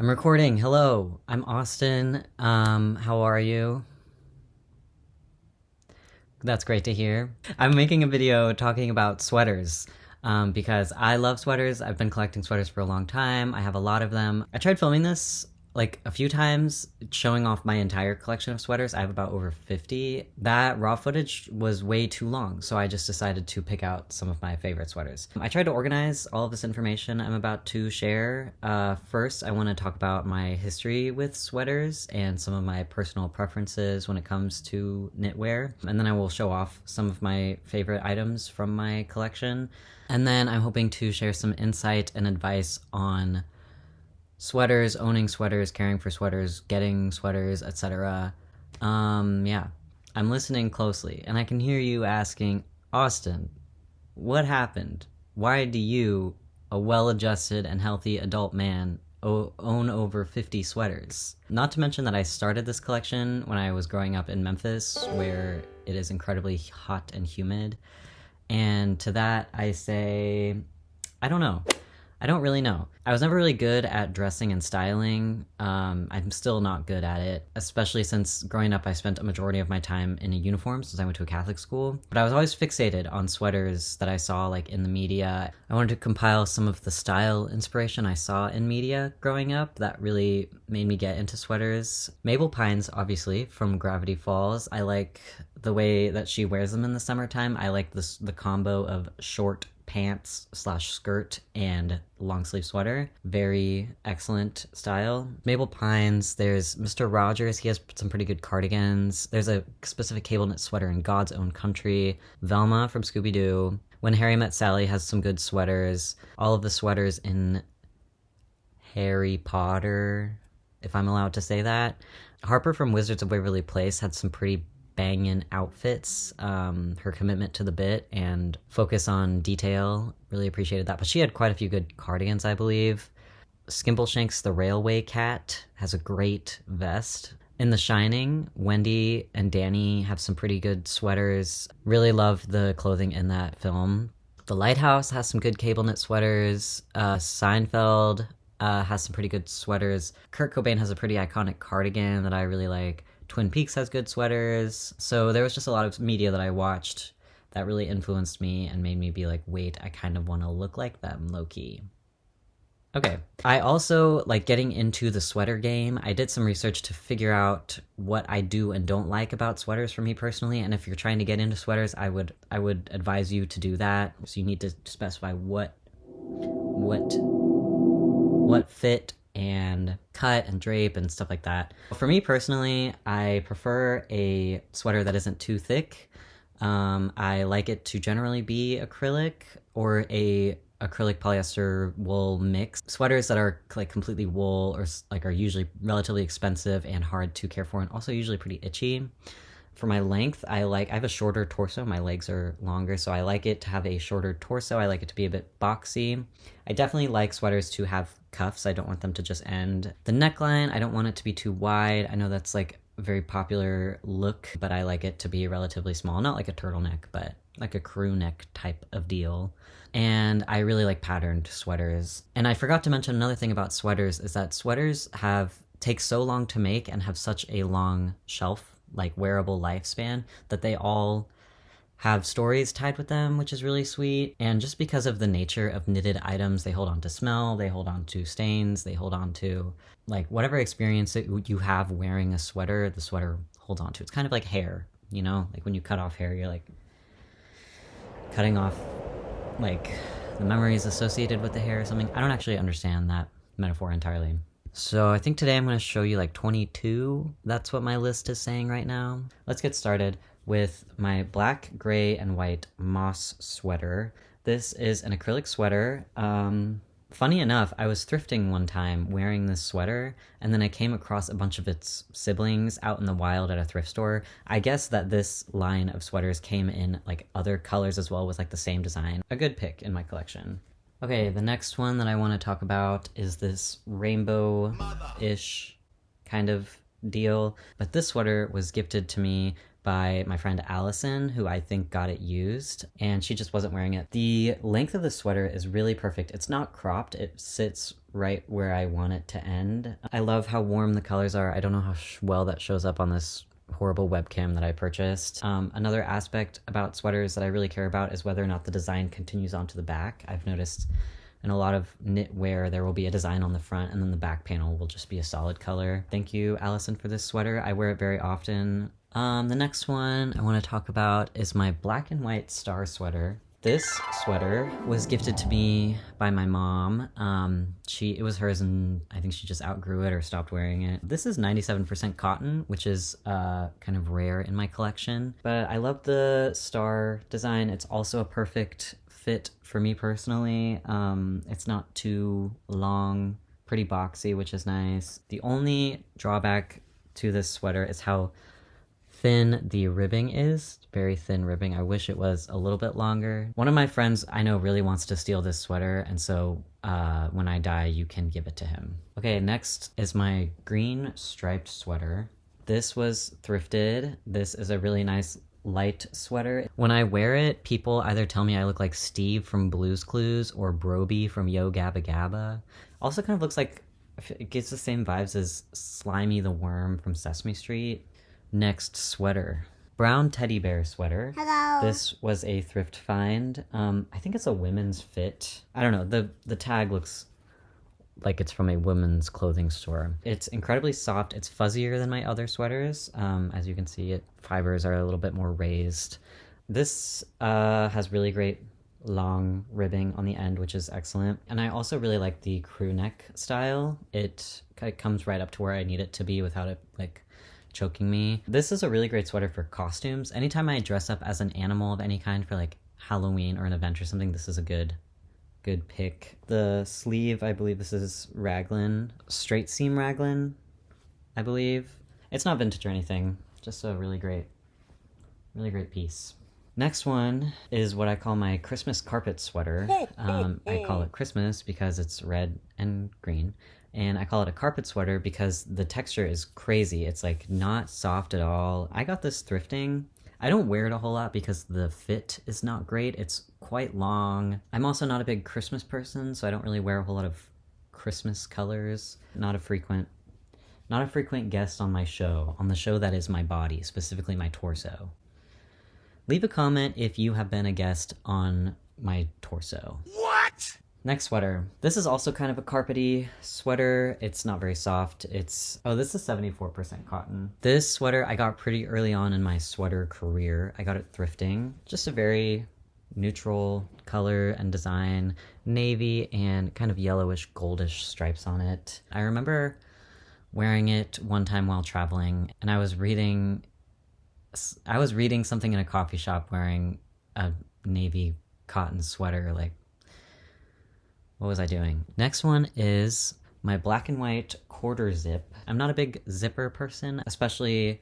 I'm recording. Hello, I'm Austin. How are you? That's great to hear. I'm making a video talking about sweaters. Because I love sweaters. I've been collecting sweaters for a long time. I have a lot of them. I tried filming this like a few times, showing off my entire collection of sweaters. I have about over 50. That raw footage was way too long, so I just decided to pick out some of my favorite sweaters. I tried to organize all of this information I'm about to share. First, I want to talk about my history with sweaters and some of my personal preferences when it comes to knitwear. And then I will show off some of my favorite items from my collection. And then I'm hoping to share some insight and advice on sweaters, owning sweaters, caring for sweaters, getting sweaters, etc. Yeah, I'm listening closely, and I can hear you asking, Austin, what happened? Why do you, a well-adjusted and healthy adult man, own over 50 sweaters? Not to mention that I started this collection when I was growing up in Memphis, where it is incredibly hot and humid. And to that, I say, I don't know. I don't really know. I was never really good at dressing and styling. I'm still not good at it, especially since growing up I spent a majority of my time in a uniform since I went to a Catholic school. But I was always fixated on sweaters that I saw like in the media. I wanted to compile some of the style inspiration I saw in media growing up that really made me get into sweaters. Mabel Pines, obviously, from Gravity Falls. I like the way that she wears them in the summertime. I like the combo of short pants slash skirt and long sleeve sweater. Very excellent style. Mabel Pines, there's Mr. Rogers, he has some pretty good cardigans. There's a specific cable knit sweater in God's Own Country. Velma from Scooby-Doo. When Harry Met Sally has some good sweaters. All of the sweaters in Harry Potter, if I'm allowed to say that. Harper from Wizards of Waverly Place had some pretty banging outfits. Her commitment to the bit and focus on detail, really appreciated that. But she had quite a few good cardigans, I believe. Skimbleshanks the Railway Cat has a great vest. In The Shining, Wendy and Danny have some pretty good sweaters. Really love the clothing in that film. The Lighthouse has some good cable knit sweaters. Seinfeld has some pretty good sweaters. Kurt Cobain has a pretty iconic cardigan that I really like. Twin Peaks has good sweaters. So there was just a lot of media that I watched that really influenced me and made me be like, wait, I kind of want to look like them, low-key. Okay, I also like getting into the sweater game. I did some research to figure out what I do and don't like about sweaters for me personally, and if you're trying to get into sweaters, I would advise you to do that. So you need to specify what fit and cut and drape and stuff like that. For me personally, I prefer a sweater that isn't too thick. I like it to generally be acrylic or a acrylic polyester wool mix. Sweaters that are like completely wool or like are usually relatively expensive and hard to care for and also usually pretty itchy. For my length, I have a shorter torso. My legs are longer, so I like it to have a shorter torso. I like it to be a bit boxy. I definitely like sweaters to have cuffs. I don't want them to just end. The neckline, I don't want it to be too wide. I know that's like a very popular look, but I like it to be relatively small. Not like a turtleneck, but like a crew neck type of deal. And I really like patterned sweaters. And I forgot to mention another thing about sweaters is that sweaters take so long to make and have such a long shelf, like wearable lifespan, that they all have stories tied with them, which is really sweet. And just because of the nature of knitted items, they hold on to smell, they hold on to stains, they hold on to like whatever experience that you have wearing a sweater, the sweater holds on to. It's kind of like hair, you know, like when you cut off hair, you're like cutting off like the memories associated with the hair or something. I don't actually understand that metaphor entirely. So I think today I'm going to show you like 22. That's what my list is saying right now. Let's get started with my black, gray, and white moss sweater. This is an acrylic sweater. Funny enough, I was thrifting one time wearing this sweater, and then I came across a bunch of its siblings out in the wild at a thrift store. I guess that this line of sweaters came in like other colors as well with like the same design. A good pick in my collection. Okay, the next one that I want to talk about is this rainbow-ish kind of deal. But this sweater was gifted to me by my friend Allison, who I think got it used, and she just wasn't wearing it. The length of the sweater is really perfect. It's not cropped. It sits right where I want it to end. I love how warm the colors are. I don't know how well that shows up on this horrible webcam that I purchased. Another aspect about sweaters that I really care about is whether or not the design continues onto the back. I've noticed in a lot of knitwear there will be a design on the front and then the back panel will just be a solid color. Thank you, Allison, for this sweater. I wear it very often. The next one I want to talk about is my black and white star sweater. This sweater was gifted to me by my mom. It was hers and I think she just outgrew it or stopped wearing it. This is 97% cotton, which is kind of rare in my collection. But I love the star design. It's also a perfect fit for me personally. It's not too long, pretty boxy, which is nice. The only drawback to this sweater is how thin the ribbing is. Very thin ribbing. I wish it was a little bit longer. One of my friends I know really wants to steal this sweater, and so when I die, you can give it to him. Okay, next is my green striped sweater. This was thrifted. This is a really nice light sweater. When I wear it, people either tell me I look like Steve from Blue's Clues or Broby from Yo Gabba Gabba. Also kind of looks like, it gives the same vibes as Slimy the Worm from Sesame Street. Next sweater. Brown teddy bear sweater. Hello. This was a thrift find. I think it's a women's fit. I don't know, the tag looks like it's from a women's clothing store. It's incredibly soft. It's fuzzier than my other sweaters. As you can see, fibers are a little bit more raised. This has really great long ribbing on the end, which is excellent. And I also really like the crew neck style. It comes right up to where I need it to be without it like choking me. This is a really great sweater for costumes. Anytime I dress up as an animal of any kind for like Halloween or an event or something, this is a good pick. The sleeve, I believe this is raglan, straight seam raglan, I believe. It's not vintage or anything, just a really great piece. Next one is what I call my Christmas carpet sweater. I call it Christmas because it's red and green. And I call it a carpet sweater because the texture is crazy. It's like not soft at all. I got this thrifting. I don't wear it a whole lot because the fit is not great. It's quite long. I'm also not a big Christmas person, so I don't really wear a whole lot of Christmas colors. Not a frequent guest on my show, on the show that is my body, specifically my torso. Leave a comment if you have been a guest on my torso. What? Next sweater. This is also kind of a carpety sweater. It's not very soft. This is 74% cotton. This sweater I got pretty early on in my sweater career. I got it thrifting. Just a very neutral color and design. Navy and kind of yellowish goldish stripes on it. I remember wearing it one time while traveling, and I was reading something in a coffee shop wearing a navy cotton sweater. Like, what was I doing? Next one is my black and white quarter zip. I'm not a big zipper person, especially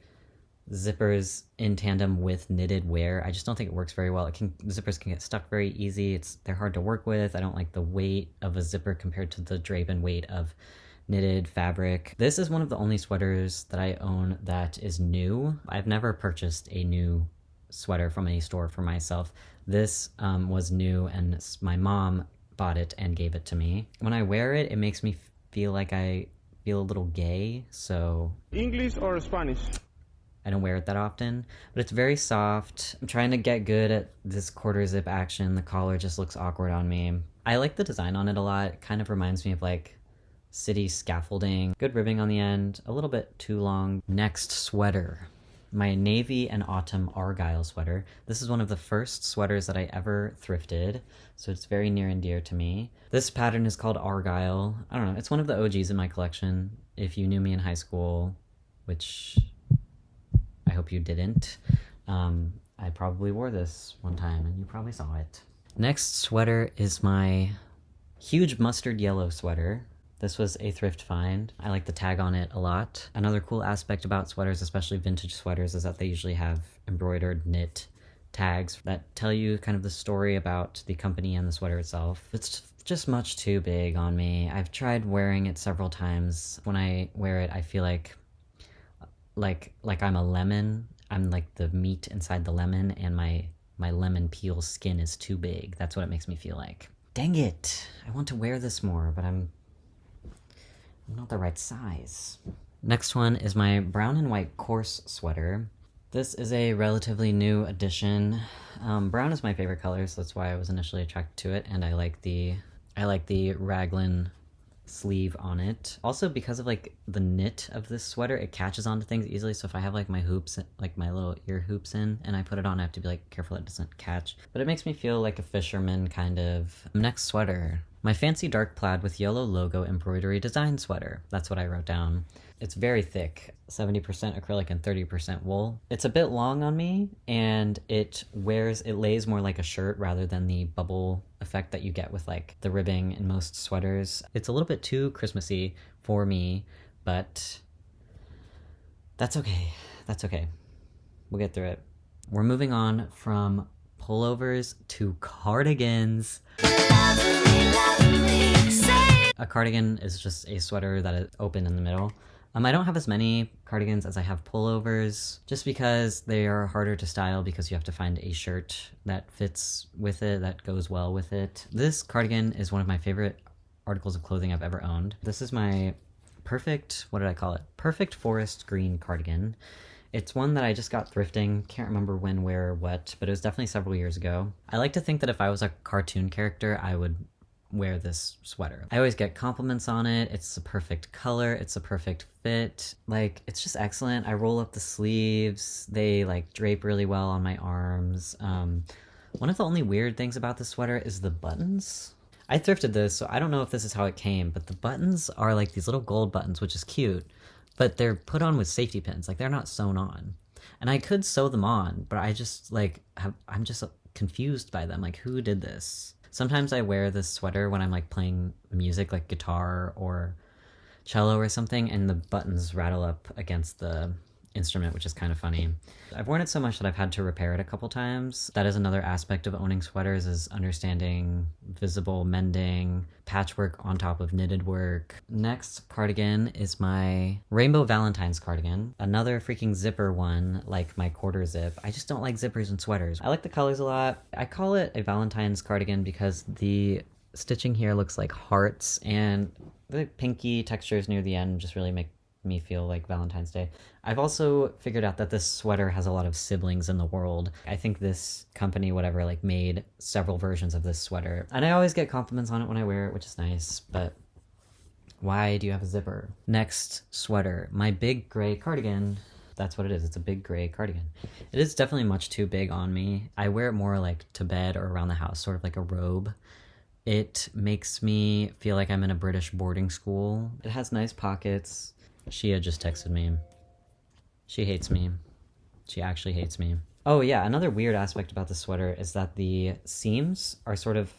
zippers in tandem with knitted wear. I just don't think it works very well. Zippers can get stuck very easy. They're hard to work with. I don't like the weight of a zipper compared to the drape and weight of knitted fabric. This is one of the only sweaters that I own that is new. I've never purchased a new sweater from a store for myself. This was new, and my mom bought it and gave it to me. When I wear it, it makes me feel like I feel a little gay, so... English or Spanish? I don't wear it that often, but it's very soft. I'm trying to get good at this quarter zip action. The collar just looks awkward on me. I like the design on it a lot. It kind of reminds me of like city scaffolding. Good ribbing on the end, a little bit too long. Next sweater. My navy and autumn argyle sweater. This is one of the first sweaters that I ever thrifted, so it's very near and dear to me. This pattern is called argyle. I don't know, it's one of the OGs in my collection. If you knew me in high school, which I hope you didn't, I probably wore this one time and you probably saw it. Next sweater is my huge mustard yellow sweater. This was a thrift find. I like the tag on it a lot. Another cool aspect about sweaters, especially vintage sweaters, is that they usually have embroidered knit tags that tell you kind of the story about the company and the sweater itself. It's just much too big on me. I've tried wearing it several times. When I wear it, I feel like I'm a lemon I'm like the meat inside the lemon, and my lemon peel skin is too big. That's what it makes me feel like. Dang it! I want to wear this more, but I'm not the right size. Next one is my brown and white coarse sweater. This is a relatively new addition. Brown is my favorite color, so that's why I was initially attracted to it, and I like the raglan sleeve on it. Also, because of like the knit of this sweater, it catches onto things easily, so if I have like my hoops, like my little ear hoops in, and I put it on, I have to be like careful it doesn't catch. But it makes me feel like a fisherman kind of. Next sweater. My fancy dark plaid with yellow logo embroidery design sweater. That's what I wrote down. It's very thick, 70% acrylic and 30% wool. It's a bit long on me, and it lays more like a shirt rather than the bubble effect that you get with like the ribbing in most sweaters. It's a little bit too Christmassy for me, but that's okay. That's okay. We'll get through it. We're moving on from pullovers to cardigans. A cardigan is just a sweater that is open in the middle. I don't have as many cardigans as I have pullovers, just because they are harder to style because you have to find a shirt that fits with it, that goes well with it. This cardigan is one of my favorite articles of clothing I've ever owned. This is my perfect, what did I call it? Perfect forest green cardigan. It's one that I just got thrifting. Can't remember when, where, what, but it was definitely several years ago. I like to think that if I was a cartoon character, I would wear this sweater. I always get compliments on it. It's the perfect color. It's a perfect fit. Like, it's just excellent. I roll up the sleeves. They like drape really well on my arms. One of the only weird things about this sweater is the buttons. I thrifted this, so I don't know if this is how it came, but the buttons are like these little gold buttons, which is cute, but they're put on with safety pins. Like, they're not sewn on. And I could sew them on, but I just like I'm just confused by them. Like, who did this? Sometimes I wear this sweater when I'm like playing music, like guitar or cello or something, and the buttons rattle up against the instrument, which is kind of funny. I've worn it so much that I've had to repair it a couple times. That is another aspect of owning sweaters, is understanding visible mending, patchwork on top of knitted work. Next cardigan is my Rainbow Valentine's cardigan. Another freaking zipper one, like my quarter zip. I just don't like zippers in sweaters. I like the colors a lot. I call it a Valentine's cardigan because the stitching here looks like hearts, and the pinky textures near the end just really make me feel like Valentine's Day. I've also figured out that this sweater has a lot of siblings in the world. I think this company, whatever, like made several versions of this sweater. And I always get compliments on it when I wear it, which is nice, but why do you have a zipper? Next sweater, my big gray cardigan. That's what it is. It's a big gray cardigan. It is definitely much too big on me. I wear it more like to bed or around the house, sort of like a robe. It makes me feel like I'm in a British boarding school. It has nice pockets. Shia just texted me. She hates me. She actually hates me. Oh yeah, another weird aspect about the sweater is that the seams are sort of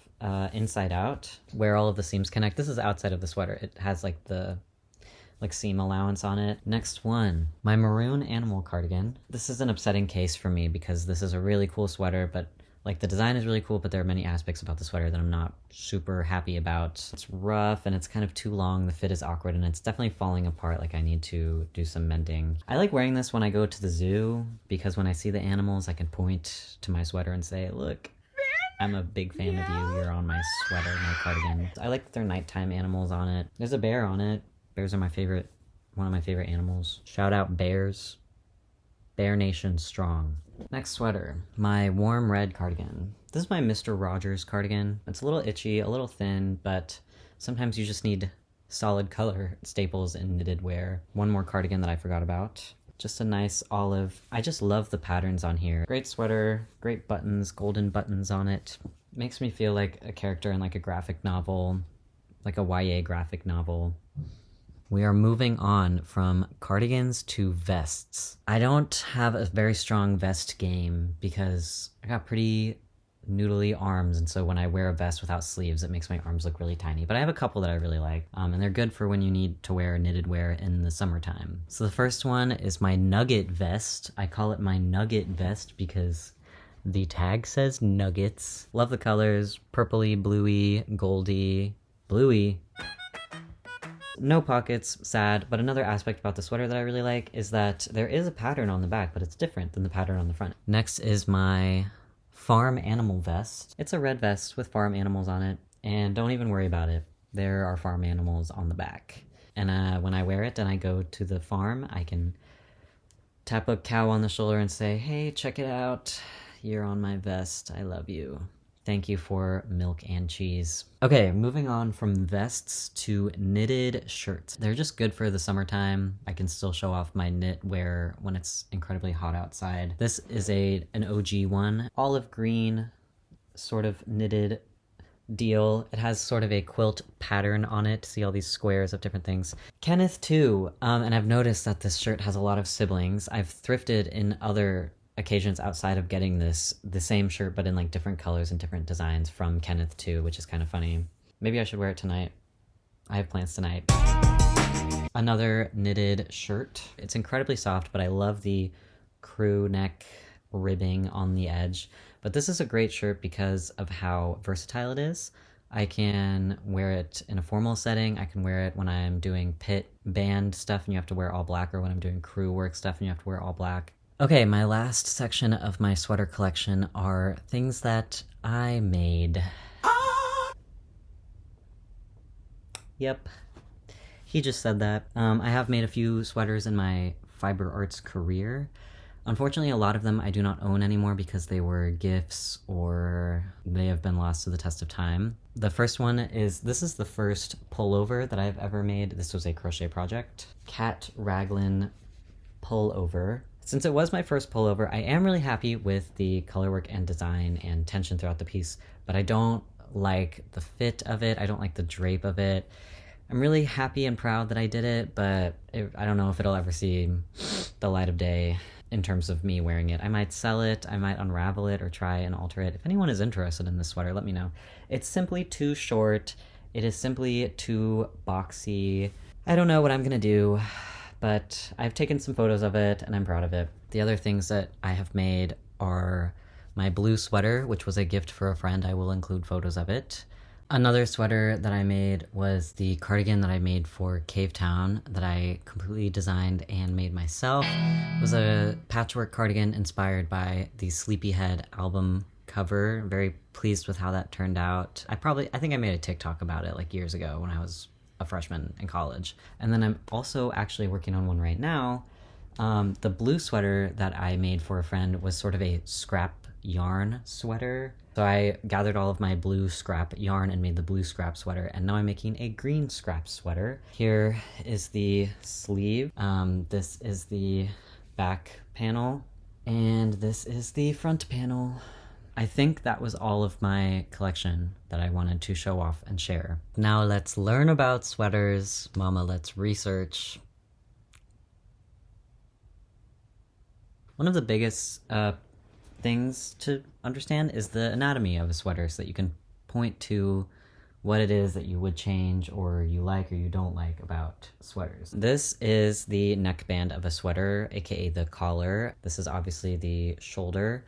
inside out, where all of the seams connect. This is outside of the sweater. It has like the seam allowance on it. Next one, my maroon animal cardigan. This is an upsetting case for me because this is a really cool sweater, but like the design is really cool, but there are many aspects about the sweater that I'm not super happy about. It's rough and it's kind of too long. The fit is awkward and it's definitely falling apart. Like, I need to do some mending. I like wearing this when I go to the zoo because when I see the animals, I can point to my sweater and say, look, I'm a big fan of you. You're on my sweater, my cardigan. I like that they're nighttime animals on it. There's a bear on it. Bears are one of my favorite animals. Shout out bears. Bear Nation strong. Next sweater, my warm red cardigan. This is my Mr. Rogers cardigan. It's a little itchy, a little thin, but sometimes you just need solid color staples in knitted wear. One more cardigan that I forgot about. Just a nice olive. I just love the patterns on here. Great sweater, great buttons, golden buttons on it. Makes me feel like a character in like a graphic novel, like a YA graphic novel. We are moving on from cardigans to vests. I don't have a very strong vest game because I got pretty noodly arms, and so when I wear a vest without sleeves, it makes my arms look really tiny. But I have a couple that I really like, and they're good for when you need to wear knitted wear in the summertime. So the first one is my nugget vest. I call it my nugget vest because the tag says nuggets. Love the colors, purpley, bluey, goldy, bluey. No pockets, sad, but another aspect about the sweater that I really like is that there is a pattern on the back, but it's different than the pattern on the front. Next is my farm animal vest. It's a red vest with farm animals on it, and don't even worry about it. There are farm animals on the back. And when I wear it and I go to the farm, I can tap a cow on the shoulder and say, hey, check it out. You're on my vest. I love you. Thank you for milk and cheese. Okay, moving on from vests to knitted shirts. They're just good for the summertime. I can still show off my knit wear when it's incredibly hot outside. This is an OG one. Olive green, sort of knitted deal. It has sort of a quilt pattern on it. See all these squares of different things. Kenneth too. And I've noticed that this shirt has a lot of siblings. I've thrifted in other occasions outside of getting the same shirt but in like different colors and different designs from Kenneth too, which is kind of funny. Maybe I should wear it tonight. I have plans tonight. Another knitted shirt. It's incredibly soft, but I love the crew neck ribbing on the edge. But this is a great shirt because of how versatile it is. I can wear it in a formal setting. I can wear it when I'm doing pit band stuff and you have to wear all black, or when I'm doing crew work stuff and you have to wear all black. Okay, my last section of my sweater collection are things that I made. Yep, he just said that. I have made a few sweaters in my fiber arts career. Unfortunately, a lot of them I do not own anymore because they were gifts or they have been lost to the test of time. The first one is, this is the first pullover that I've ever made. This was a crochet project. Cat Raglan pullover. Since it was my first pullover, I am really happy with the colorwork and design and tension throughout the piece, but I don't like the fit of it. I don't like the drape of it. I'm really happy and proud that I did it, but I don't know if it'll ever see the light of day in terms of me wearing it. I might sell it, I might unravel it or try and alter it. If anyone is interested in this sweater, let me know. It's simply too short. It is simply too boxy. I don't know what I'm gonna do, but I've taken some photos of it and I'm proud of it. The other things that I have made are my blue sweater, which was a gift for a friend. I will include photos of it. Another sweater that I made was the cardigan that I made for Cave Town that I completely designed and made myself. It was a patchwork cardigan inspired by the Sleepyhead album cover. Very pleased with how that turned out. I think I made a TikTok about it like years ago when I was a freshman in college. And then I'm also actually working on one right now. The blue sweater that I made for a friend was sort of a scrap yarn sweater. So I gathered all of my blue scrap yarn and made the blue scrap sweater, and now I'm making a green scrap sweater. Here is the sleeve. This is the back panel, and this is the front panel. I think that was all of my collection that I wanted to show off and share. Now let's learn about sweaters. Mama, let's research. One of the biggest things to understand is the anatomy of a sweater, so that you can point to what it is that you would change or you like or you don't like about sweaters. This is the neckband of a sweater, aka the collar. This is obviously the shoulder.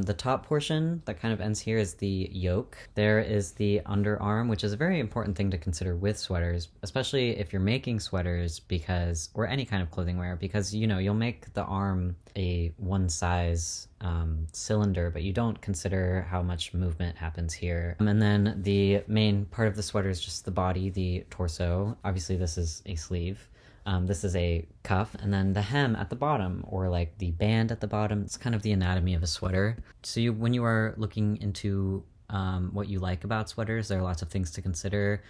The top portion that kind of ends here is the yoke. There is the underarm, which is a very important thing to consider with sweaters, especially if you're making sweaters or any kind of clothing wear, because you'll make the arm a one size cylinder, but you don't consider how much movement happens here. And then the main part of the sweater is just the body, the torso. Obviously this is a sleeve. This is a cuff, and then the hem at the bottom, or like the band at the bottom. It's kind of the anatomy of a sweater. So when you are looking into what you like about sweaters, there are lots of things to consider.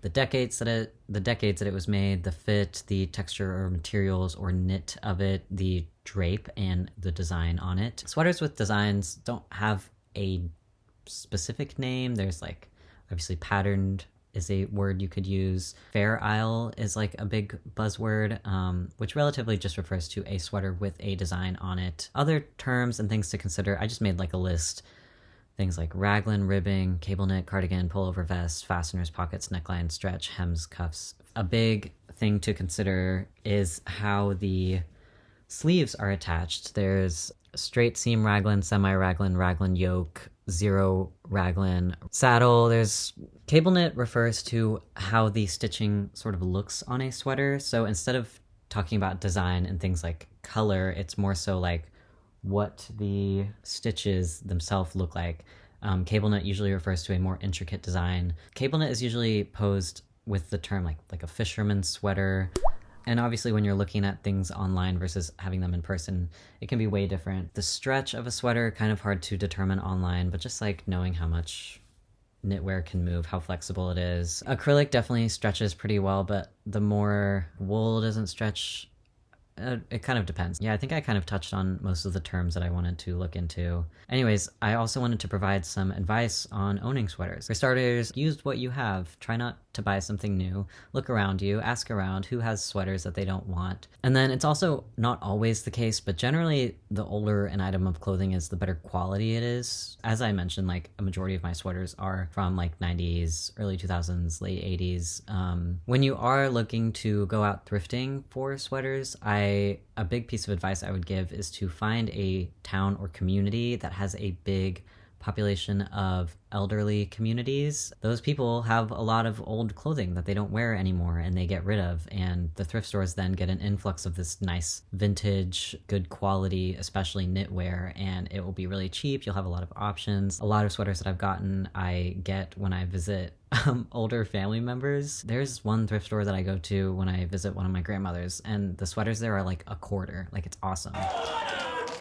The decades that it was made, the fit, the texture or materials or knit of it, the drape, and the design on it. Sweaters with designs don't have a specific name. There's like obviously patterned is a word you could use. Fair Isle is like a big buzzword, which relatively just refers to a sweater with a design on it. Other terms and things to consider, I just made like a list. Things like raglan, ribbing, cable knit, cardigan, pullover vest, fasteners, pockets, neckline, stretch, hems, cuffs. A big thing to consider is how the sleeves are attached. There's straight seam raglan, semi-raglan, raglan yoke, zero raglan saddle. There's cable knit refers to how the stitching sort of looks on a sweater. So instead of talking about design and things like color, it's more so like what the stitches themselves look like. Cable knit usually refers to a more intricate design. Cable knit is usually posed with the term like a fisherman's sweater. And obviously when you're looking at things online versus having them in person, it can be way different. The stretch of a sweater, kind of hard to determine online, but just like knowing how much knitwear can move, how flexible it is. Acrylic definitely stretches pretty well, but the more wool doesn't stretch, it kind of depends. Yeah, I think I kind of touched on most of the terms that I wanted to look into. Anyways, I also wanted to provide some advice on owning sweaters. For starters, use what you have. Try not to buy something new. Look around you, ask around who has sweaters that they don't want. And then it's also not always the case, but generally the older an item of clothing is, the better quality it is. As I mentioned, like a majority of my sweaters are from like 90s, early 2000s, late 80s. When you are looking to go out thrifting for sweaters, a big piece of advice I would give is to find a town or community that has a big population of elderly communities. Those people have a lot of old clothing that they don't wear anymore and they get rid of, and the thrift stores then get an influx of this nice vintage, good quality, especially knitwear, and it will be really cheap. You'll have a lot of options. A lot of sweaters that I've gotten I get when I visit older family members. There's one thrift store that I go to when I visit one of my grandmothers, and the sweaters there are like a quarter. Like, it's awesome.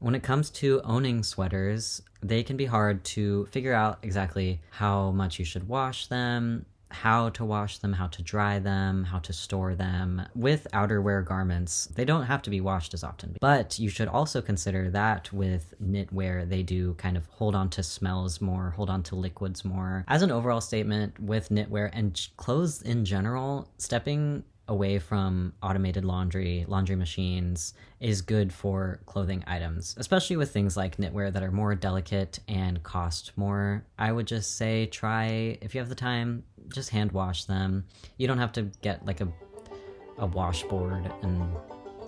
When it comes to owning sweaters, they can be hard to figure out exactly how much you should wash them, how to wash them, how to dry them, how to store them. With outerwear garments, they don't have to be washed as often, but you should also consider that with knitwear, they do kind of hold on to smells more, hold on to liquids more. As an overall statement, with knitwear and clothes in general, stepping away from automated laundry machines is good for clothing items, especially with things like knitwear that are more delicate and cost more. I would just say try, if you have the time, just hand wash them. You don't have to get like a washboard and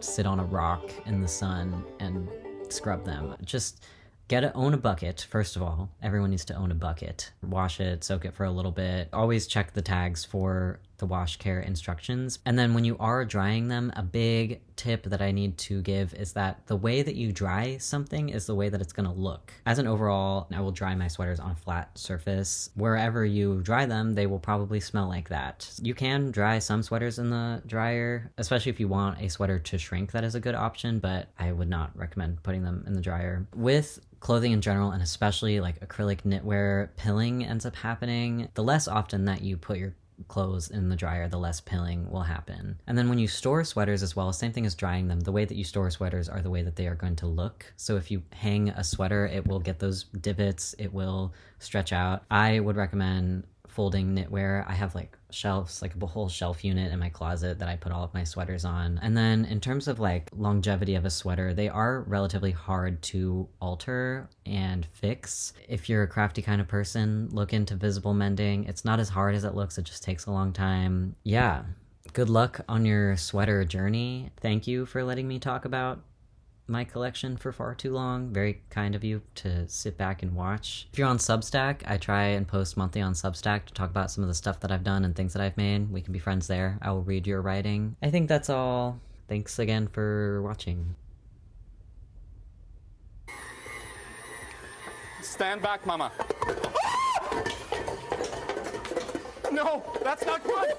sit on a rock in the sun and scrub them. Just own a bucket, first of all. Everyone needs to own a bucket. Wash it, soak it for a little bit. Always check the tags for the wash care instructions. And then when you are drying them, a big tip that I need to give is that the way that you dry something is the way that it's gonna look. As an overall, I will dry my sweaters on a flat surface. Wherever you dry them, they will probably smell like that. You can dry some sweaters in the dryer, especially if you want a sweater to shrink. That is a good option, but I would not recommend putting them in the dryer. With clothing in general, and especially like acrylic knitwear, pilling ends up happening. The less often that you put your clothes in the dryer, the less pilling will happen. And then when you store sweaters as well, same thing as drying them, the way that you store sweaters are the way that they are going to look. So if you hang a sweater, it will get those divots, it will stretch out. I would recommend folding knitwear. I have like shelves, like a whole shelf unit in my closet that I put all of my sweaters on. And then in terms of like longevity of a sweater, they are relatively hard to alter and fix. If you're a crafty kind of person, look into visible mending. It's not as hard as it looks, it just takes a long time. Yeah, good luck on your sweater journey. Thank you for letting me talk about my collection for far too long. Very kind of you to sit back and watch. If you're on Substack, I try and post monthly on Substack to talk about some of the stuff that I've done and things that I've made. We can be friends there. I will read your writing. I think that's all. Thanks again for watching. Stand back, Mama. No, that's not good.